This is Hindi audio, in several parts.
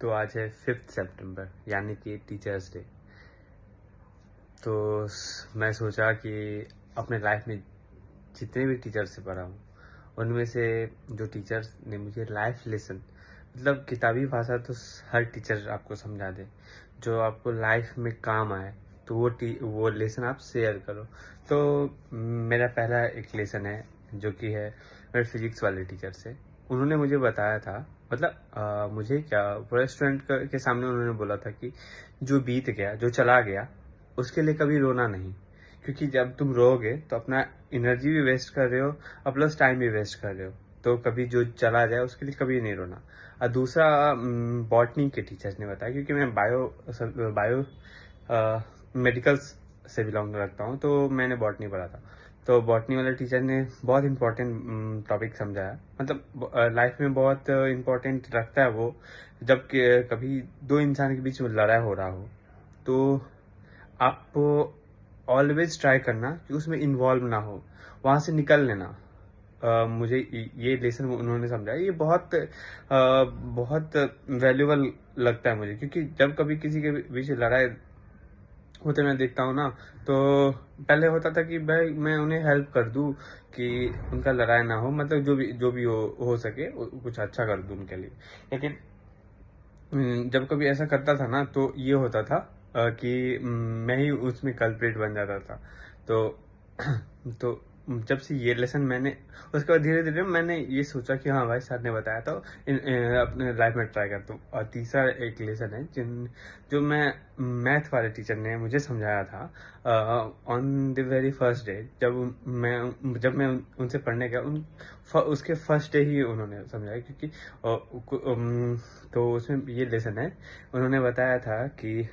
तो आज है 5 सितंबर यानी कि टीचर्स डे। तो मैं सोचा कि अपने लाइफ में जितने भी टीचर से पढ़ा हूँ उनमें से जो टीचर्स ने मुझे लाइफ लेसन मतलब किताबी भाषा तो हर टीचर आपको समझा दे, जो आपको लाइफ में काम आए तो वो लेसन आप शेयर करो। तो मेरा पहला एक लेसन है जो कि है मेरे फिजिक्स वाले टीचर से। उन्होंने मुझे बताया था, मतलब मुझे क्या पूरे स्टूडेंट के सामने उन्होंने बोला था कि जो बीत गया, जो चला गया, उसके लिए कभी रोना नहीं, क्योंकि जब तुम रोओगे तो अपना एनर्जी भी वेस्ट कर रहे हो और प्लस टाइम भी वेस्ट कर रहे हो। तो कभी जो चला जाए उसके लिए कभी नहीं रोना। और दूसरा बॉटनी के टीचर्स ने बताया, क्योंकि मैं बायो मेडिकल से बिलोंग रखता हूँ, तो मैंने बॉटनी पढ़ा था। तो बॉटनी वाले टीचर ने बहुत इंपॉर्टेंट टॉपिक समझाया, मतलब लाइफ में बहुत इंपॉर्टेंट रखता है वो। जब कभी दो इंसान के बीच में लड़ाई हो रहा हो तो आप ऑलवेज ट्राई करना कि उसमें इन्वॉल्व ना हो, वहां से निकल लेना। मुझे ये लेसन उन्होंने समझाया, ये बहुत वैल्यूबल लगता है मुझे, क्योंकि जब कभी किसी के बीच लड़ाई होते मैं देखता हूँ ना, तो पहले होता था कि भाई मैं उन्हें हेल्प कर दूं कि उनका लड़ाई ना हो, मतलब जो भी हो सके कुछ अच्छा कर दूं उनके लिए। लेकिन जब कभी ऐसा करता था ना तो ये होता था कि मैं ही उसमें कल्प्रिट बन जाता था। तो तो जब से ये लेसन मैंने, उसके बाद धीरे धीरे मैंने ये सोचा कि हाँ भाई सर ने बताया तो अपने लाइफ में ट्राई करता हूँ। और तीसरा एक लेसन है जो मैं मैथ वाले टीचर ने मुझे समझाया था on the very first day. जब मैं उनसे पढ़ने गया, उसके फर्स्ट डे ही उन्होंने समझाया, क्योंकि तो उसमें ये लेसन है, उन्होंने बताया था कि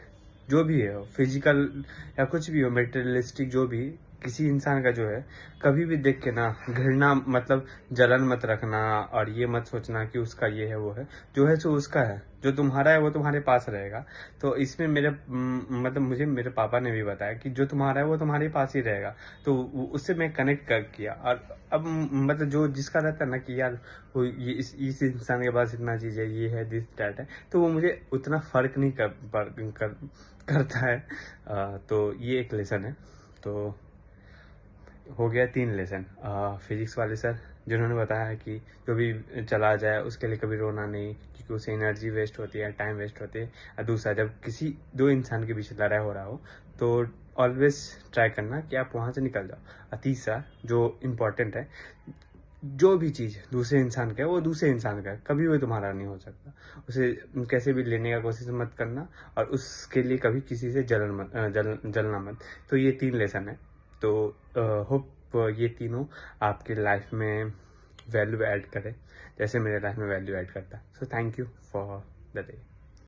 जो भी है फिजिकल या कुछ भी हो, मेटेरियलिस्टिक जो भी किसी इंसान का जो है, कभी भी देख के ना घृणा, मतलब जलन मत रखना, और ये मत सोचना कि उसका ये है वो है। जो है सो उसका है, जो तुम्हारा है वो तुम्हारे पास रहेगा। तो इसमें मतलब मुझे मेरे पापा ने भी बताया कि जो तुम्हारा है वो तुम्हारे पास ही रहेगा। तो उससे मैं कनेक्ट कर किया। और अब मतलब जो जिसका रहता है ना कि यार वो ये इस इंसान के पास इतना चीज है, ये है, दिस डैट है, तो वो मुझे उतना फर्क नहीं करता है। तो ये एक लेसन है। तो हो गया 3 लेसन। फिजिक्स वाले सर जिन्होंने बताया कि जो भी चला जाए उसके लिए कभी रोना नहीं, क्योंकि उससे एनर्जी वेस्ट होती है, टाइम वेस्ट होती है। और दूसरा, जब किसी दो इंसान के बीच लड़ाई हो रहा हो तो ऑलवेज ट्राई करना कि आप वहां से निकल जाओ। और तीसरा जो इम्पोर्टेंट है, जो भी चीज दूसरे इंसान का है वो दूसरे इंसान का है, कभी वो तुम्हारा नहीं हो सकता। उसे कैसे भी लेने का कोशिश मत करना, और उसके लिए कभी किसी से जलना मत। तो ये 3 लेसन है। तो होप ये तीनों आपके लाइफ में वैल्यू ऐड करे, जैसे मेरे लाइफ में वैल्यू ऐड करता है। So thank you for the day.